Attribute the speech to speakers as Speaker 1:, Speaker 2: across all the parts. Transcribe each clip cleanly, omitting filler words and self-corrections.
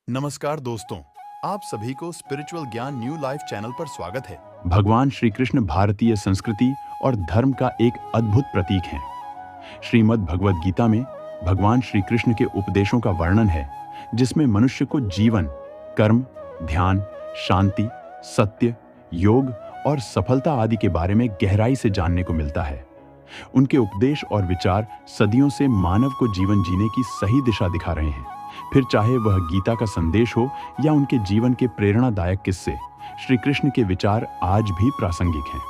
Speaker 1: नमस्कार दोस्तों, आप सभी को स्पिरिचुअल ज्ञान न्यू लाइफ चैनल पर स्वागत है।
Speaker 2: भगवान श्री कृष्ण भारतीय संस्कृति और धर्म का एक अद्भुत प्रतीक हैं। श्रीमद् भगवद गीता में भगवान श्री कृष्ण के उपदेशों का वर्णन है, जिसमें मनुष्य को जीवन, कर्म, ध्यान, शांति, सत्य, योग और सफलता आदि के बारे में गहराई से जानने को मिलता है। उनके उपदेश और विचार सदियों से मानव को जीवन जीने की सही दिशा दिखा रहे हैं। फिर चाहे वह गीता का संदेश हो या उनके जीवन के प्रेरणादायक किस्से, श्री कृष्ण के विचार आज भी प्रासंगिक हैं।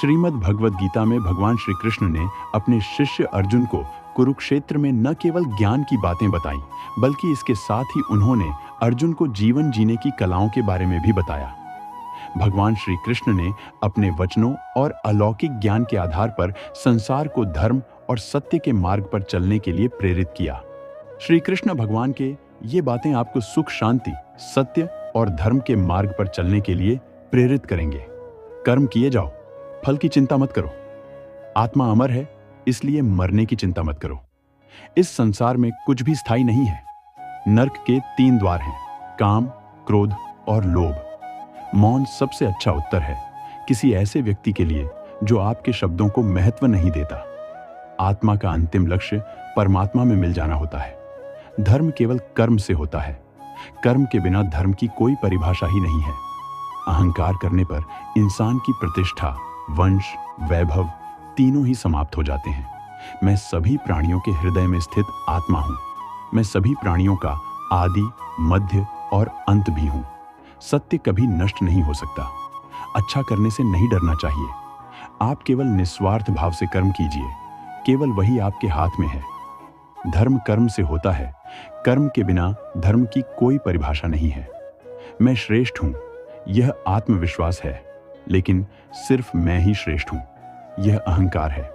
Speaker 2: श्रीमद् भगवद गीता में भगवान श्री कृष्ण ने अपने शिष्य अर्जुन को कुरुक्षेत्र में न केवल ज्ञान की बातें बताई, बल्कि इसके साथ ही उन्होंने अर्जुन को जीवन जीने की कलाओं के बारे में भी बताया। भगवान श्री कृष्ण ने अपने वचनों और अलौकिक ज्ञान के आधार पर संसार को धर्म और सत्य के मार्ग पर चलने के लिए प्रेरित किया। श्री कृष्ण भगवान के ये बातें आपको सुख, शांति, सत्य और धर्म के मार्ग पर चलने के लिए प्रेरित करेंगे। कर्म किए जाओ, फल की चिंता मत करो। आत्मा अमर है, इसलिए मरने की चिंता मत करो। इस संसार में कुछ भी स्थायी नहीं है। नर्क के 3 द्वार हैं, काम, क्रोध और लोभ। मौन सबसे अच्छा उत्तर है किसी ऐसे व्यक्ति के लिए जो आपके शब्दों को महत्व नहीं देता। आत्मा का अंतिम लक्ष्य परमात्मा में मिल जाना होता है। धर्म केवल कर्म से होता है। कर्म के बिना धर्म की कोई परिभाषा ही नहीं है। अहंकार करने पर इंसान की प्रतिष्ठा, वंश, वैभव तीनों ही समाप्त हो जाते हैं। मैं सभी प्राणियों के हृदय में स्थित आत्मा हूं। मैं सभी प्राणियों का आदि, मध्य और अंत भी हूं। सत्य कभी नष्ट नहीं हो सकता। अच्छा करने से नहीं डरना चाहिए। आप केवल निस्वार्थ भाव से कर्म कीजिए, केवल वही आपके हाथ में है। धर्म कर्म से होता है। कर्म के बिना धर्म की कोई परिभाषा नहीं है। मैं श्रेष्ठ हूं, यह आत्मविश्वास है, लेकिन सिर्फ मैं ही श्रेष्ठ हूं, यह अहंकार है।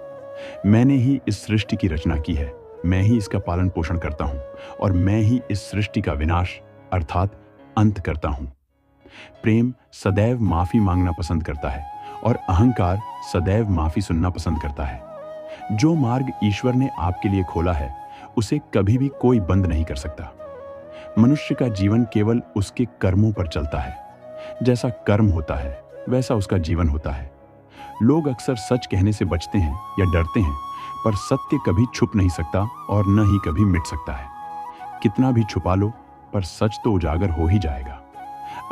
Speaker 2: मैंने ही इस सृष्टि की रचना की है, मैं ही इसका पालन पोषण करता हूं और मैं ही इस सृष्टि का विनाश अर्थात अंत करता हूं। प्रेम सदैव माफी मांगना पसंद करता है और अहंकार सदैव माफी सुनना पसंद करता है। जो मार्ग ईश्वर ने आपके लिए खोला है, उसे कभी भी कोई बंद नहीं कर सकता। मनुष्य का जीवन केवल उसके कर्मों पर चलता है। जैसा कर्म होता है, वैसा उसका जीवन होता है। लोग अक्सर सच कहने से बचते हैं या डरते हैं, पर सत्य कभी छुप नहीं सकता और न ही कभी मिट सकता है। कितना भी छुपा लो, पर सच तो उजागर हो ही जाएगा।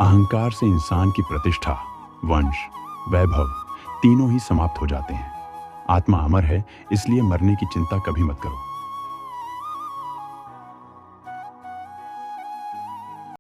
Speaker 2: अहंकार से इंसान की प्रतिष्ठा, वंश, वैभव तीनों ही समाप्त हो जाते हैं। आत्मा अमर है, इसलिए मरने की चिंता कभी मत करो।